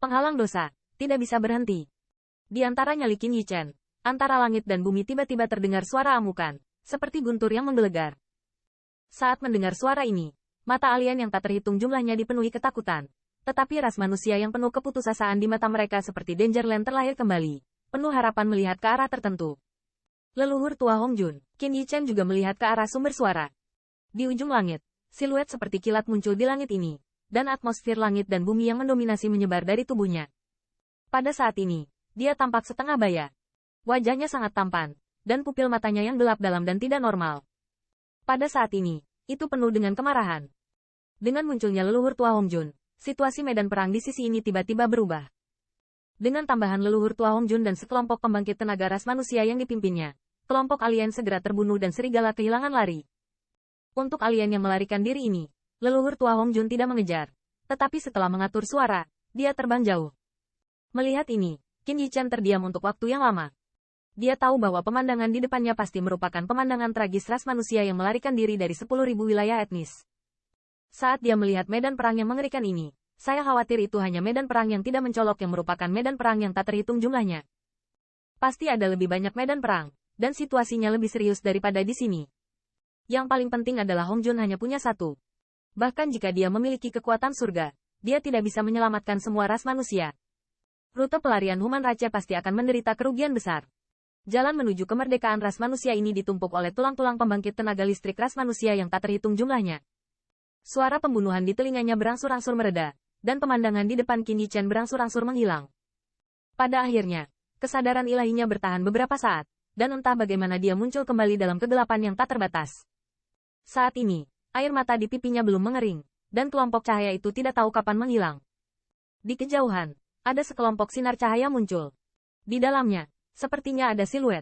Penghalang dosa, tidak bisa berhenti. Di antara nyali Qin Yichen, antara langit dan bumi tiba-tiba terdengar suara amukan, seperti guntur yang menggelegar. Saat mendengar suara ini, mata alien yang tak terhitung jumlahnya dipenuhi ketakutan. Tetapi ras manusia yang penuh keputusasaan di mata mereka seperti Dangerland terlahir kembali, penuh harapan melihat ke arah tertentu. Leluhur tua Hong Jun, Qin Yichen juga melihat ke arah sumber suara. Di ujung langit, siluet seperti kilat muncul di langit ini, dan atmosfer langit dan bumi yang mendominasi menyebar dari tubuhnya. Pada saat ini, dia tampak setengah baya. Wajahnya sangat tampan, dan pupil matanya yang gelap dalam dan tidak normal. Pada saat ini, itu penuh dengan kemarahan. Dengan munculnya leluhur tua Hong Jun, situasi medan perang di sisi ini tiba-tiba berubah. Dengan tambahan leluhur tua Hong Jun dan sekelompok pembangkit tenaga ras manusia yang dipimpinnya, kelompok alien segera terbunuh dan serigala kehilangan lari. Untuk alien yang melarikan diri ini, leluhur tua Hong Jun tidak mengejar. Tetapi setelah mengatur suara, dia terbang jauh. Melihat ini, Qin Yichen terdiam untuk waktu yang lama. Dia tahu bahwa pemandangan di depannya pasti merupakan pemandangan tragis ras manusia yang melarikan diri dari 10.000 wilayah etnis. Saat dia melihat medan perang yang mengerikan ini, saya khawatir itu hanya medan perang yang tidak mencolok yang merupakan medan perang yang tak terhitung jumlahnya. Pasti ada lebih banyak medan perang, dan situasinya lebih serius daripada di sini. Yang paling penting adalah Hong Jun hanya punya satu. Bahkan jika dia memiliki kekuatan surga, dia tidak bisa menyelamatkan semua ras manusia. Rute pelarian Human Rache pasti akan menderita kerugian besar. Jalan menuju kemerdekaan ras manusia ini ditumpuk oleh tulang-tulang pembangkit tenaga listrik ras manusia yang tak terhitung jumlahnya. Suara pembunuhan di telinganya berangsur-angsur mereda, dan pemandangan di depan Qin Yichen berangsur-angsur menghilang. Pada akhirnya, kesadaran ilahinya bertahan beberapa saat, dan entah bagaimana dia muncul kembali dalam kegelapan yang tak terbatas. Saat ini, air mata di pipinya belum mengering, dan kelompok cahaya itu tidak tahu kapan menghilang. Di kejauhan, ada sekelompok sinar cahaya muncul. Di dalamnya, sepertinya ada siluet.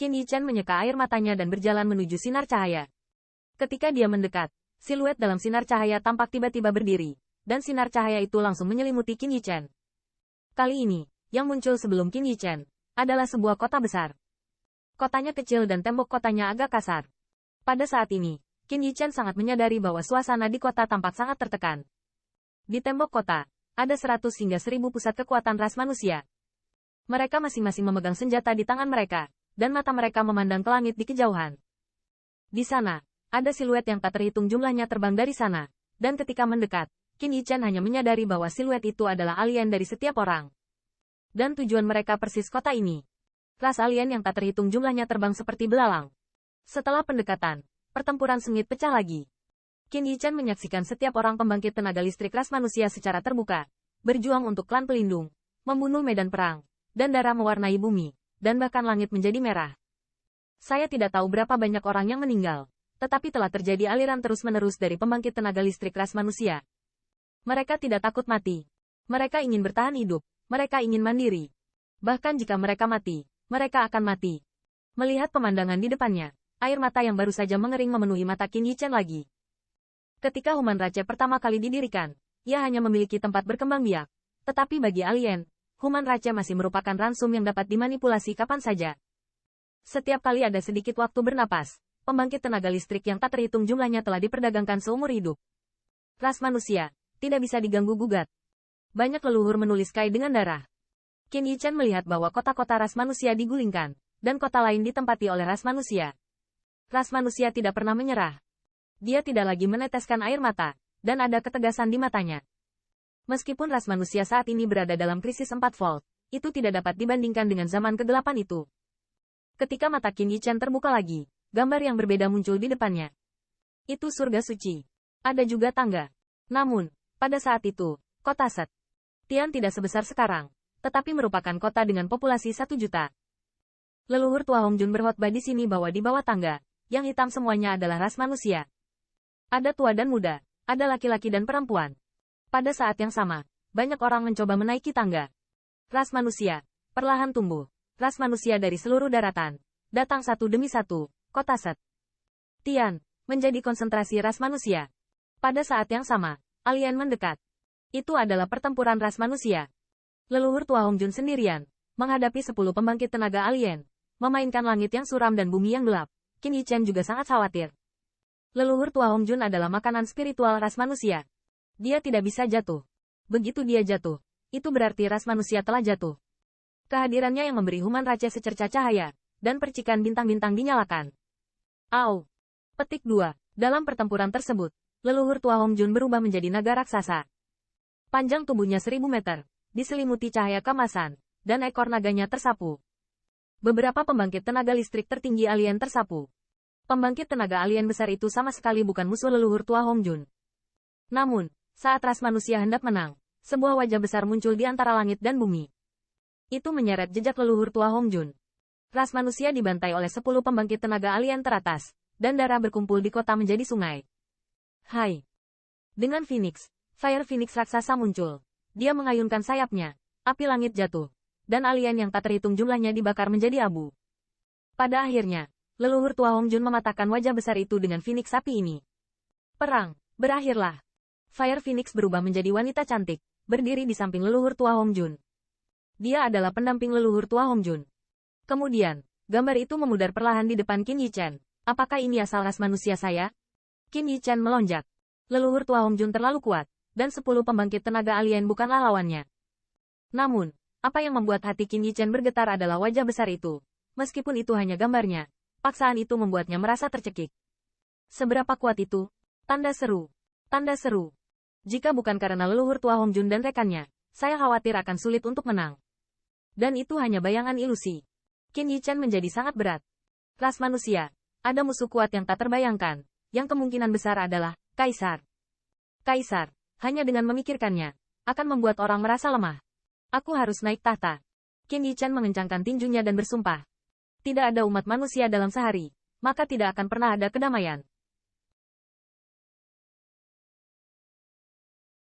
Qin Yichen menyeka air matanya dan berjalan menuju sinar cahaya. Ketika dia mendekat, siluet dalam sinar cahaya tampak tiba-tiba berdiri, dan sinar cahaya itu langsung menyelimuti Qin Yichen. Kali ini, yang muncul sebelum Qin Yichen, adalah sebuah kota besar. Kotanya kecil dan tembok kotanya agak kasar. Pada saat ini, Qin Yichen sangat menyadari bahwa suasana di kota tampak sangat tertekan. Di tembok kota, ada 100 hingga 1000 pusat kekuatan ras manusia. Mereka masing-masing memegang senjata di tangan mereka, dan mata mereka memandang ke langit di kejauhan. Di sana, ada siluet yang tak terhitung jumlahnya terbang dari sana, dan ketika mendekat, Qin Yichen hanya menyadari bahwa siluet itu adalah alien dari setiap orang. Dan tujuan mereka persis kota ini. Ras alien yang tak terhitung jumlahnya terbang seperti belalang. Setelah pendekatan, pertempuran sengit pecah lagi. Qin Yichen menyaksikan setiap orang pembangkit tenaga listrik ras manusia secara terbuka, berjuang untuk klan pelindung, membunuh medan perang, dan darah mewarnai bumi, dan bahkan langit menjadi merah. Saya tidak tahu berapa banyak orang yang meninggal, tetapi telah terjadi aliran terus-menerus dari pembangkit tenaga listrik ras manusia. Mereka tidak takut mati. Mereka ingin bertahan hidup, mereka ingin mandiri. Bahkan jika mereka mati, mereka akan mati. Melihat pemandangan di depannya, air mata yang baru saja mengering memenuhi mata Qin Yichen lagi. Ketika Human Rache pertama kali didirikan, ia hanya memiliki tempat berkembang biak. Tetapi bagi alien, Human Rache masih merupakan ransum yang dapat dimanipulasi kapan saja. Setiap kali ada sedikit waktu bernapas, pembangkit tenaga listrik yang tak terhitung jumlahnya telah diperdagangkan seumur hidup. Ras manusia, tidak bisa diganggu-gugat. Banyak leluhur menulis kai dengan darah. Qin Yichen melihat bahwa kota-kota ras manusia digulingkan, dan kota lain ditempati oleh ras manusia. Ras manusia tidak pernah menyerah. Dia tidak lagi meneteskan air mata, dan ada ketegasan di matanya. Meskipun ras manusia saat ini berada dalam krisis 4 volt, itu tidak dapat dibandingkan dengan zaman kegelapan itu. Ketika mata Qin Yichen terbuka lagi, gambar yang berbeda muncul di depannya. Itu surga suci. Ada juga tangga. Namun, pada saat itu, kota Set Tian tidak sebesar sekarang, tetapi merupakan kota dengan populasi 1 juta. Leluhur tua Hong Jun berkhotbah di sini bahwa di bawah tangga, yang hitam semuanya adalah ras manusia. Ada tua dan muda, ada laki-laki dan perempuan. Pada saat yang sama, banyak orang mencoba menaiki tangga. Ras manusia, perlahan tumbuh. Ras manusia dari seluruh daratan, datang satu demi satu, kota Set Tian, menjadi konsentrasi ras manusia. Pada saat yang sama, alien mendekat. Itu adalah pertempuran ras manusia. Leluhur tua Hong Jun sendirian, menghadapi 10 pembangkit tenaga alien, memainkan langit yang suram dan bumi yang gelap. Qin Yichen juga sangat khawatir. Leluhur tua Hong Jun adalah makanan spiritual ras manusia. Dia tidak bisa jatuh. Begitu dia jatuh, itu berarti ras manusia telah jatuh. Kehadirannya yang memberi Human Rache secercah cahaya, dan percikan bintang-bintang dinyalakan. Au! Petik 2. Dalam pertempuran tersebut, leluhur tua Hong Jun berubah menjadi naga raksasa. Panjang tubuhnya 1000 meter, diselimuti cahaya kemasan, dan ekor naganya tersapu. Beberapa pembangkit tenaga listrik tertinggi alien tersapu. Pembangkit tenaga alien besar itu sama sekali bukan musuh leluhur tua Hong Jun. Namun, saat ras manusia hendak menang, sebuah wajah besar muncul di antara langit dan bumi. Itu menyeret jejak leluhur tua Hong Jun. Ras manusia dibantai oleh 10 pembangkit tenaga alien teratas, dan darah berkumpul di kota menjadi sungai. Hai! Dengan Phoenix, Fire Phoenix raksasa muncul. Dia mengayunkan sayapnya, api langit jatuh, dan alien yang tak terhitung jumlahnya dibakar menjadi abu. Pada akhirnya, leluhur tua Hong Jun mematahkan wajah besar itu dengan Phoenix api ini. Perang, berakhirlah. Fire Phoenix berubah menjadi wanita cantik, berdiri di samping leluhur tua Hong Jun. Dia adalah pendamping leluhur tua Hong Jun. Kemudian, gambar itu memudar perlahan di depan Qin Yichen. Apakah ini asal ras manusia saya? Qin Yichen melonjak. Leluhur tua Hong Jun terlalu kuat, dan 10 pembangkit tenaga alien bukanlah lawannya. Namun, apa yang membuat hati Qin Yichen bergetar adalah wajah besar itu. Meskipun itu hanya gambarnya, paksaan itu membuatnya merasa tercekik. Seberapa kuat itu? Tanda seru. Tanda seru. Jika bukan karena leluhur tua Hong Jun dan rekannya, saya khawatir akan sulit untuk menang. Dan itu hanya bayangan ilusi. Qin Yichen menjadi sangat berat. Ras manusia, ada musuh kuat yang tak terbayangkan, yang kemungkinan besar adalah Kaisar. Kaisar, hanya dengan memikirkannya, akan membuat orang merasa lemah. Aku harus naik tahta. Qin Yichen mengencangkan tinjunya dan bersumpah. Tidak ada umat manusia dalam sehari, maka tidak akan pernah ada kedamaian.